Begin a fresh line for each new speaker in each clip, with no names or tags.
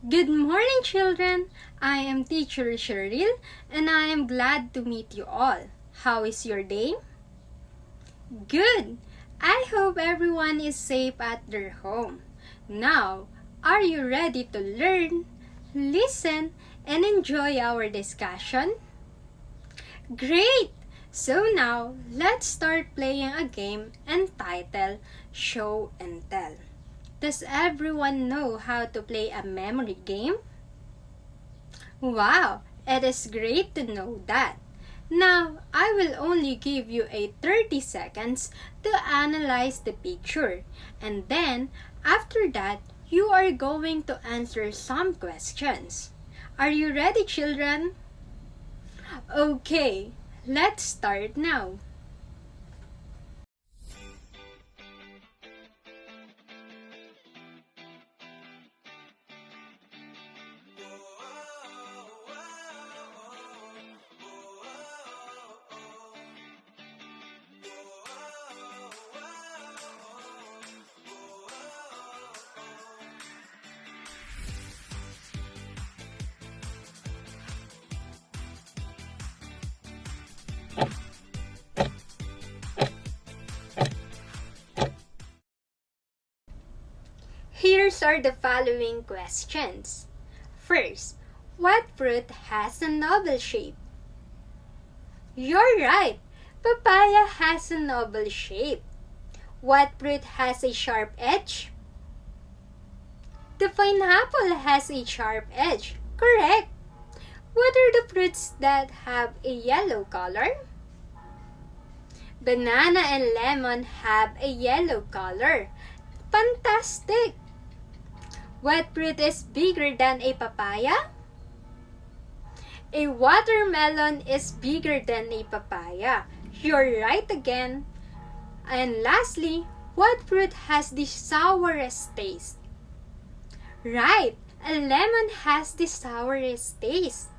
Good morning, children! I am Teacher Cheryl, and I am glad to meet you all. How is your day? Good! I hope everyone is safe at their home. Now, are you ready to learn, listen, and enjoy our discussion? Great! So now, let's start playing a game entitled Show and Tell. Does everyone know how to play a memory game? Wow, it is great to know that. Now, I will only give you a 30 seconds to analyze the picture. And then, after that, you are going to answer some questions. Are you ready, children? Okay, let's start now. Here are the following questions. First, what fruit has an oval shape? You're right! Papaya has an oval shape. What fruit has a sharp edge? The pineapple has a sharp edge. Correct! What are the fruits that have a yellow color? Banana and lemon have a yellow color. Fantastic! What fruit is bigger than a papaya? A watermelon is bigger than a papaya. You're right again. And lastly, what fruit has the sourest taste? Right, a lemon has the sourest taste.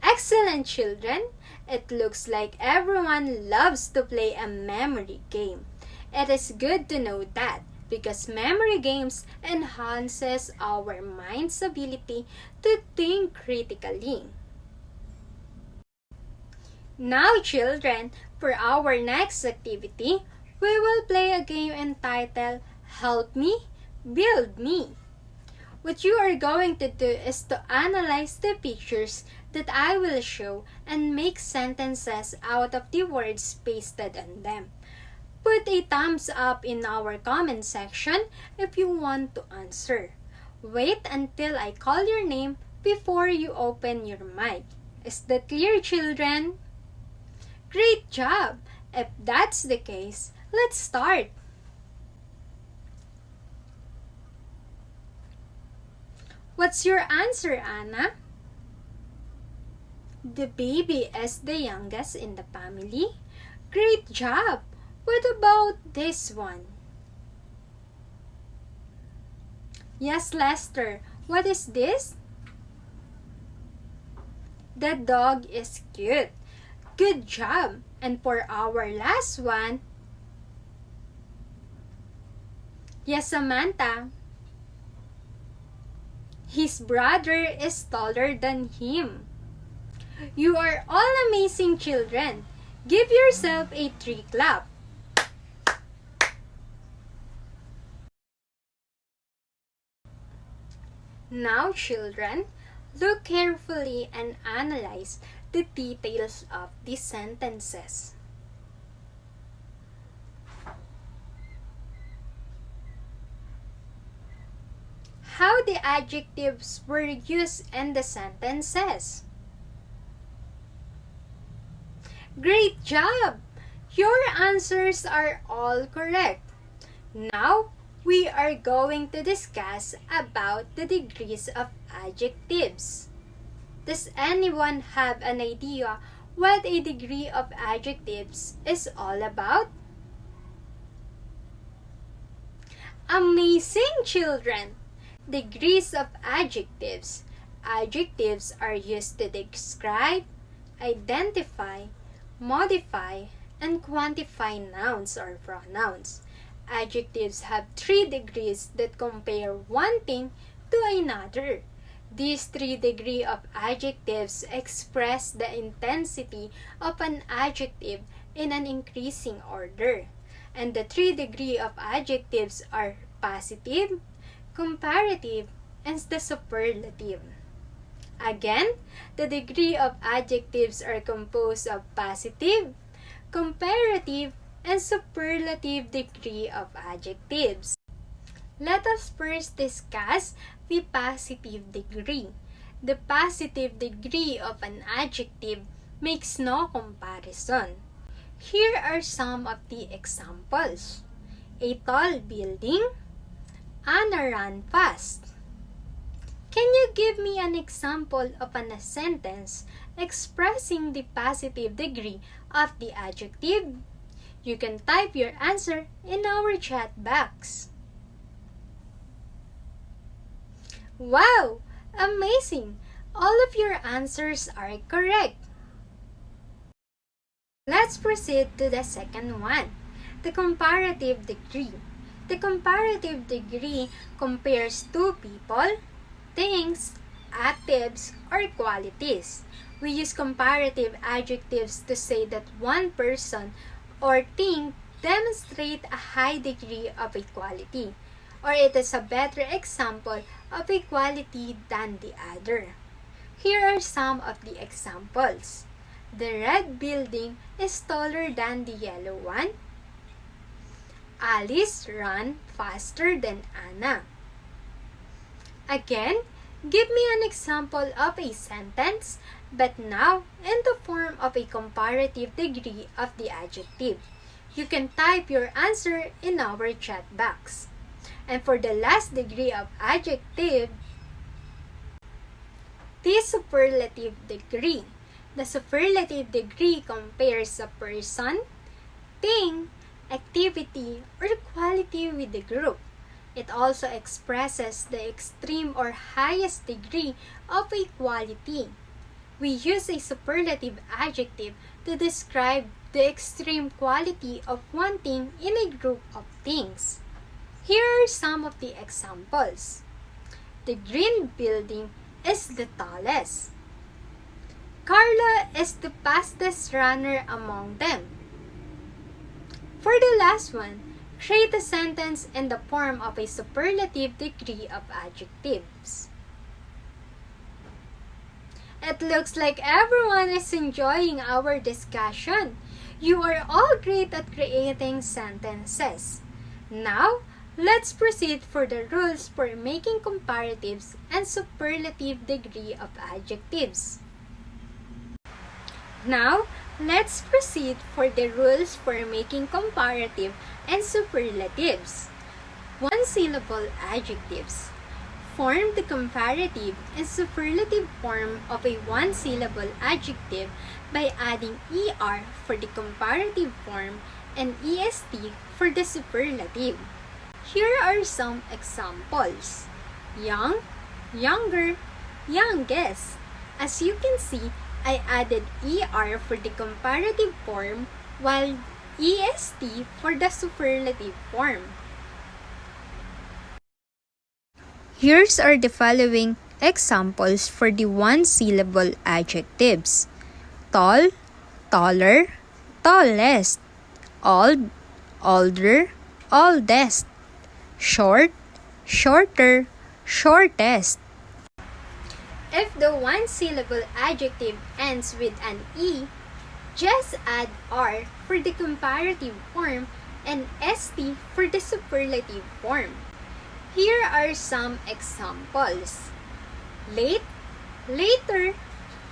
Excellent, children. It looks like everyone loves to play a memory game. It is good to know that, because memory games enhances our mind's ability to think critically. Now, children, for our next activity, we will play a game entitled Help Me, Build Me. What you are going to do is to analyze the pictures that I will show and make sentences out of the words pasted on them. Put a thumbs up in our comment section if you want to answer. Wait until I call your name before you open your mic. Is that clear, children? Great job! If that's the case, let's start. What's your answer, Anna? The baby is the youngest in the family. Great job! What about this one? Yes, Lester. What is this? The dog is cute. Good job! And for our last one, yes, Samantha. His brother is taller than him. You are all amazing children. Give yourself a 3 clap. Now, children, look carefully and analyze the details of the sentences. How the adjectives were used in the sentences. Great job! Your answers are all correct. Now, we are going to discuss about the degrees of adjectives. Does anyone have an idea what a degree of adjectives is all about? Amazing, children! Degrees of adjectives. Adjectives are used to describe, identify, modify, and quantify nouns or pronouns. Adjectives have 3 degrees that compare one thing to another. These 3 degrees of adjectives express the intensity of an adjective in an increasing order. And the 3 degrees of adjectives are positive, comparative, and the superlative. Again, the degree of adjectives are composed of positive, comparative, and superlative degree of adjectives. Let us first discuss the positive degree. The positive degree of an adjective makes no comparison. Here are some of the examples. A tall building, Anna ran fast. Can you give me an example of a sentence expressing the positive degree of the adjective? You can type your answer in our chat box. Wow! Amazing! All of your answers are correct. Let's proceed to the second one, the comparative degree. The comparative degree compares two people, things, actives, or qualities. We use comparative adjectives to say that one person or thing demonstrate a high degree of equality, or it is a better example of equality than the other. Here are some of the examples. The red building is taller than the yellow one. Alice ran faster than Anna. Again, give me an example of a sentence, but now in the form of a comparative degree of the adjective. You can type your answer in our chat box. And for the last degree of adjective, the superlative degree. The superlative degree compares a person, thing, activity, or quality with the group. It also expresses the extreme or highest degree of equality. We use a superlative adjective to describe the extreme quality of one thing in a group of things. Here are some of the examples. The green building is the tallest. Carla is the fastest runner among them. For the last one, create a sentence in the form of a superlative degree of adjectives. It looks like everyone is enjoying our discussion. You are all great at creating sentences. Now, let's proceed for the rules for making comparatives and superlative degree of adjectives. Now, let's proceed for the rules for making comparative and superlatives. One-syllable adjectives. Form the comparative and superlative form of a one-syllable adjective by adding ER for the comparative form and EST for the superlative. Here are some examples. Young, younger, youngest. As you can see, I added ER for the comparative form while EST for the superlative form. Here's are the following examples for the one-syllable adjectives. Tall, taller, tallest. Old, older, oldest. Short, shorter, shortest. If the one-syllable adjective ends with an E, just add R for the comparative form and ST for the superlative form. Here are some examples. Late, later,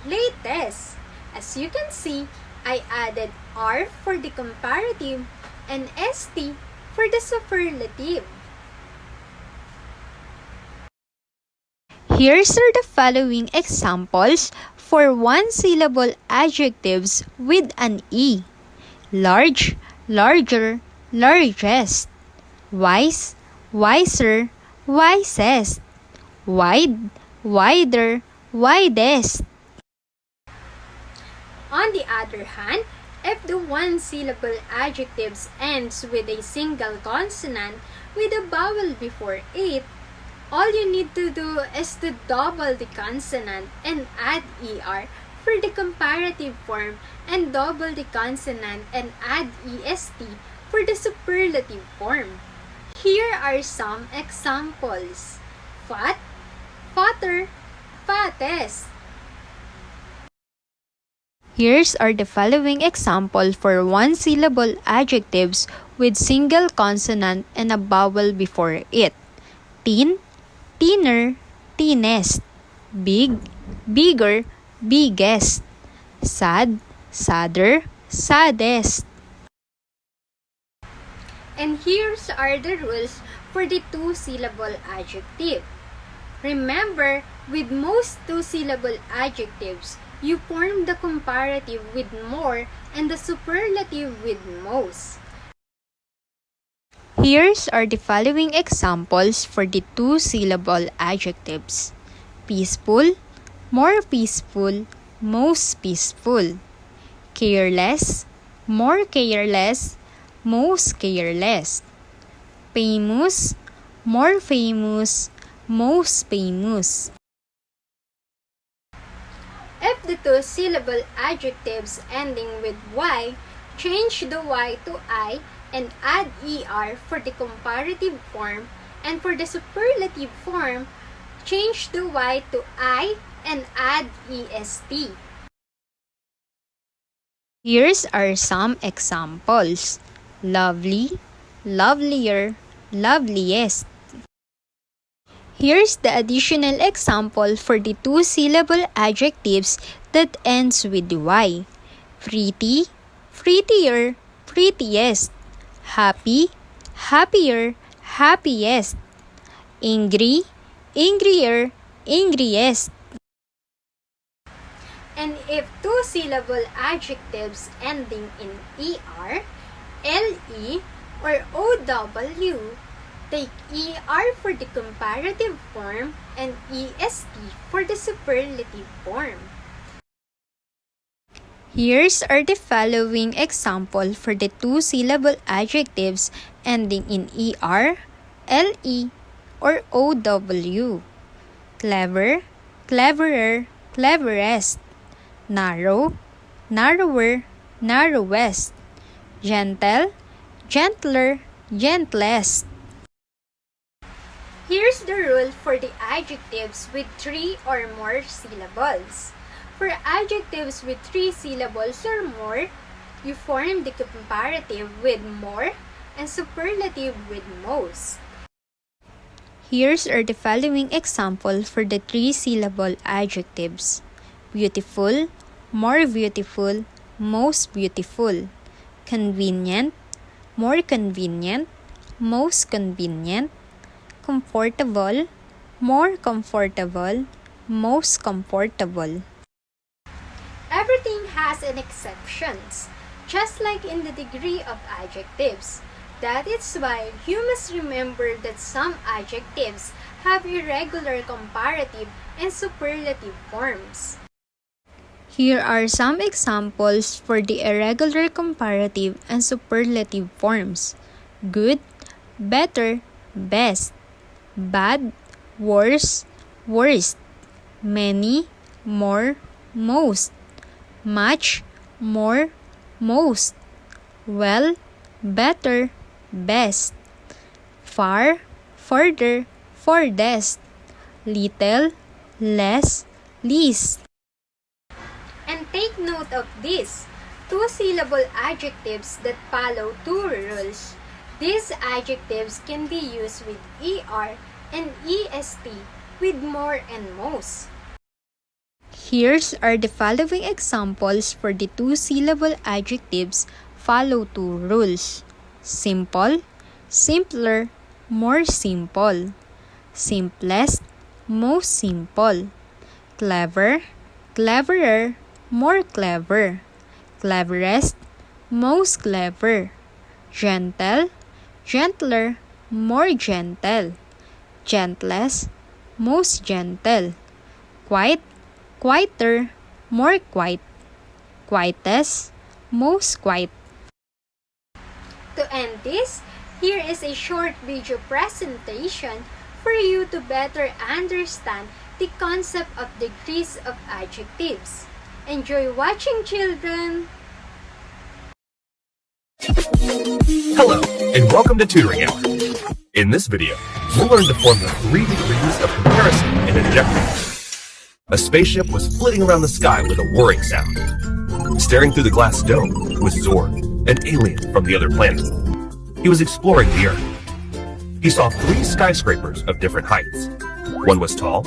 latest. As you can see, I added R for the comparative and ST for the superlative. Here's are the following examples for one-syllable adjectives with an E. Large, larger, largest. Wise, wiser, wisest. Wide, wider, widest. On the other hand, if the one-syllable adjectives ends with a single consonant with a vowel before it, All you need to do is to double the consonant and add ER for the comparative form and double the consonant and add EST for the superlative form. Here are some examples. Fat, fatter, fattest.
Here's are the following example for one-syllable adjectives with single consonant and a vowel before it. Thin, thinner, thinnest. Big, bigger, biggest. Sad, sadder, saddest.
And here's are the rules for the two-syllable adjective. Remember, with most two-syllable adjectives, you form the comparative with more and the superlative with most.
Here's are the following examples for the two-syllable adjectives. Peaceful, more peaceful, most peaceful. Careless, more careless, most careless. Famous, more famous, most famous.
If the two-syllable adjectives ending with Y, change the Y to I and add ER for the comparative form, and for the superlative form, change the Y to I and add EST.
Here's are some examples. Lovely, lovelier, loveliest. Here's the additional example for the two-syllable adjectives that ends with Y. Pretty, prettier, prettiest. Happy, happier, happiest. Angry, angrier, angriest.
And if two-syllable adjectives ending in ER, LE, or OW, take ER for the comparative form and EST for the superlative form.
Here's are the following example for the two-syllable adjectives ending in ER, LE, or OW. Clever, cleverer, cleverest. Narrow, narrower, narrowest. Gentle, gentler, gentlest.
Here's the rule for the adjectives with 3 or more syllables. For adjectives with 3 syllables or more, you form the comparative with more and superlative with most.
Here's are the following example for the 3-syllable adjectives. Beautiful, more beautiful, most beautiful. Convenient, more convenient, most convenient. Comfortable, more comfortable, most comfortable.
Everything has an exceptions, just like in the degree of adjectives. That is why you must remember that some adjectives have irregular comparative and superlative forms.
Here are some examples for the irregular comparative and superlative forms. Good, better, best. Bad, worse, worst. Many, more, most. Much, more, most. Well, better, best. Far, further, furthest. Little, less, least.
And take note of this, two-syllable adjectives that follow two rules. These adjectives can be used with ER and EST with more and most.
Here's are the following examples for the two-syllable adjectives follow two rules. Simple, simpler, more simple. Simplest, most simple. Clever, cleverer, more clever. Cleverest, most clever. Gentle, gentler, more gentle. Gentlest, most gentle. Quiet, quieter, more quiet. Quietest, most quiet.
To end this, here is a short video presentation for you to better understand the concept of degrees of adjectives. Enjoy watching, children!
Hello, and welcome to Tutoring Hour. In this video, we'll learn to form the 3 degrees of comparison in adjectives. A spaceship was flitting around the sky with a whirring sound. Staring through the glass dome was Zorg, an alien from the other planet. He was exploring the Earth. He saw 3 skyscrapers of different heights. One was tall,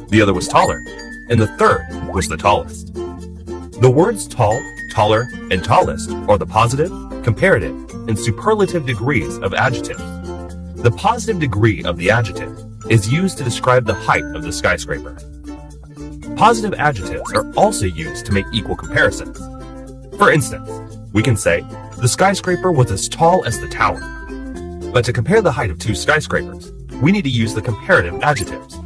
the other was taller, and the third was the tallest. The words tall, taller, and tallest are the positive, comparative, and superlative degrees of adjectives. The positive degree of the adjective is used to describe the height of the skyscraper. Positive adjectives are also used to make equal comparisons. For instance, we can say, the skyscraper was as tall as the tower. But to compare the height of 2 skyscrapers, we need to use the comparative adjectives.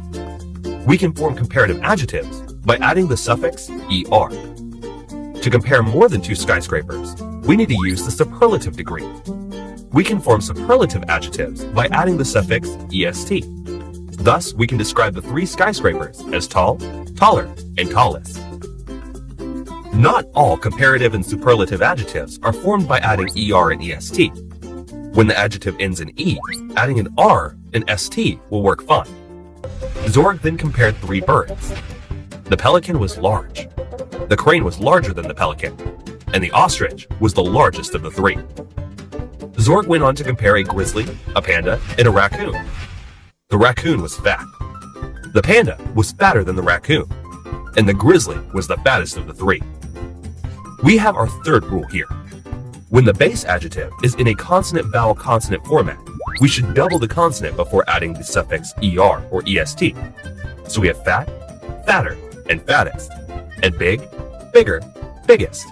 We can form comparative adjectives by adding the suffix er. To compare more than 2 skyscrapers, we need to use the superlative degree. We can form superlative adjectives by adding the suffix est. Thus, we can describe the 3 skyscrapers as tall, taller, and tallest. Not all comparative and superlative adjectives are formed by adding er and est. When the adjective ends in e, adding an r and st will work fine. Zorg then compared 3 birds. The pelican was large. The crane was larger than the pelican, and the ostrich was the largest of the 3. Zorg went on to compare a grizzly, a panda, and a raccoon. The raccoon was fat. The panda was fatter than the raccoon, and the grizzly was the fattest of the 3. We have our third rule here. When the base adjective is in a consonant-vowel-consonant format, we should double the consonant before adding the suffix er or est. So we have fat, fatter, and fattest, and big, bigger, biggest.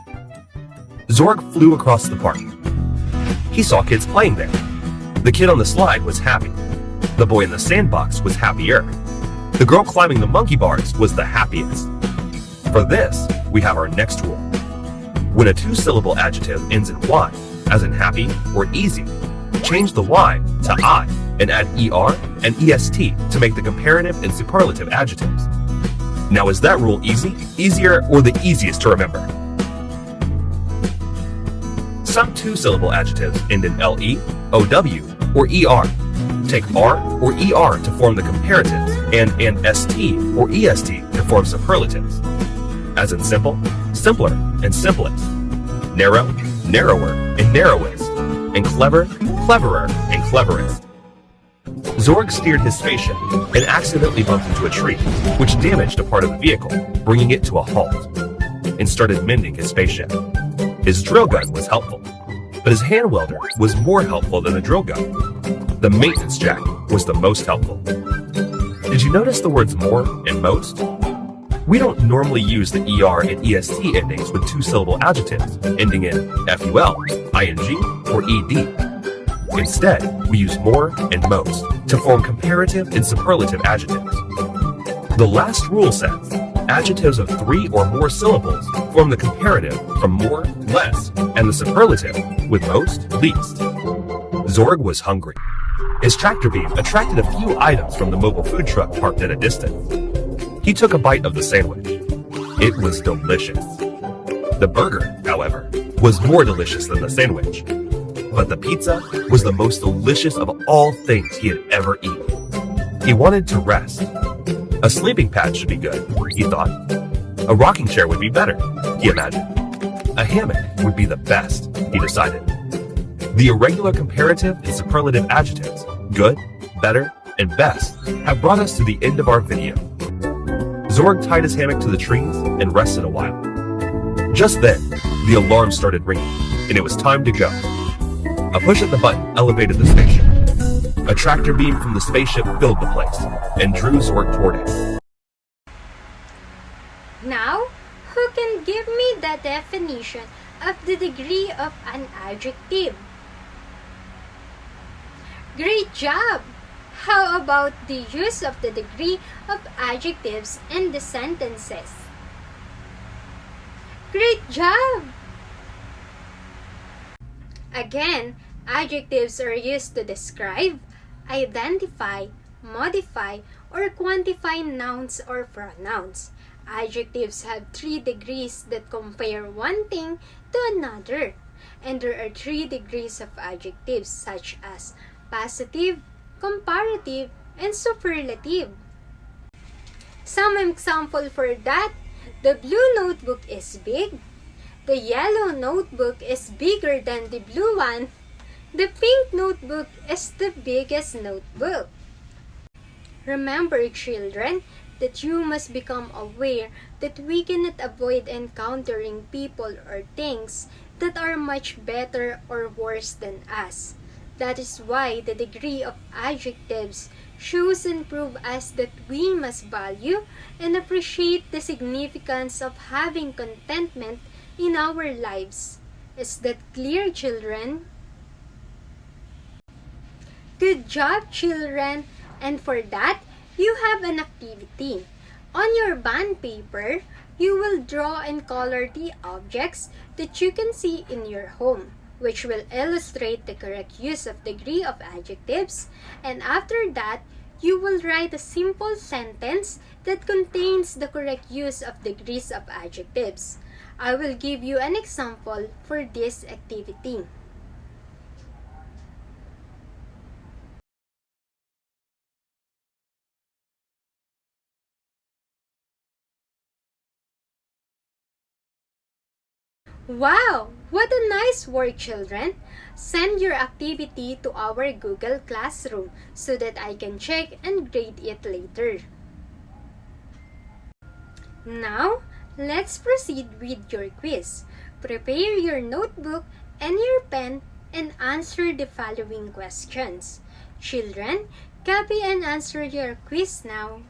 Zorg flew across the park. He saw kids playing there. The kid on the slide was happy. The boy in the sandbox was happier. The girl climbing the monkey bars was the happiest. For this, we have our next rule. When a 2-syllable adjective ends in y, as in happy or easy, change the y to I and add er and est to make the comparative and superlative adjectives. Now, is that rule easy, easier, or the easiest to remember? Some 2-syllable adjectives end in le, ow, or er. Take r or er to form the comparatives and st or est to form superlatives. As in simple, simpler, and simplest. Narrow, narrower, and narrowest. And clever, cleverer, and cleverest. Zorg steered his spaceship and accidentally bumped into a tree, which damaged a part of the vehicle, bringing it to a halt, and started mending his spaceship. His drill gun was helpful, but his hand welder was more helpful than the drill gun. The maintenance jack was the most helpful. Did you notice the words more and most? We don't normally use the er and est endings with 2-syllable adjectives ending in ful, ing, or ed. Instead, we use more and most to form comparative and superlative adjectives. The last rule says, adjectives of 3 or more syllables form the comparative from more, less, and the superlative with most, least. Zorg was hungry. His tractor beam attracted a few items from the mobile food truck parked at a distance. He took a bite of the sandwich. It was delicious. The burger, however, was more delicious than the sandwich. But the pizza was the most delicious of all things he had ever eaten. He wanted to rest. A sleeping pad should be good, he thought. A rocking chair would be better, he imagined. A hammock would be the best, he decided. The irregular comparative and superlative adjectives, good, better, and best, have brought us to the end of our video. Zorg tied his hammock to the trees and rested a while. Just then, the alarm started ringing, and it was time to go. A push of the button elevated the spaceship. A tractor beam from the spaceship filled the place, and drew Zorg toward it.
Now, who can give me the definition of the degree of an adjective? Great job! How about the use of the degree of adjectives in the sentences? Great job! Again, adjectives are used to describe, identify, modify, or quantify nouns or pronouns. Adjectives have 3 degrees that compare one thing to another. And there are 3 degrees of adjectives such as positive, comparative, and superlative. Some example for that: the blue notebook is big, the yellow notebook is bigger than the blue one, the pink notebook is the biggest notebook. Remember, children, that you must become aware that we cannot avoid encountering people or things that are much better or worse than us. That is why the degree of adjectives shows and prove us that we must value and appreciate the significance of having contentment in our lives. Is that clear, children? Good job, children! And for that, you have an activity. On your bond paper, you will draw and color the objects that you can see in your home, which will illustrate the correct use of degree of adjectives. And after that, you will write a simple sentence that contains the correct use of degrees of adjectives. I will give you an example for this activity. Wow! What a nice work, children! Send your activity to our Google Classroom so that I can check and grade it later. Now, let's proceed with your quiz. Prepare your notebook and your pen and answer the following questions. Children, copy and answer your quiz now.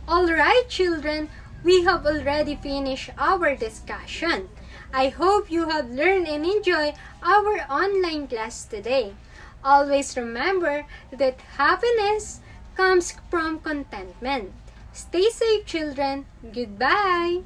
Alright, children, we have already finished our discussion. I hope you have learned and enjoyed our online class today. Always remember that happiness comes from contentment. Stay safe, children. Goodbye.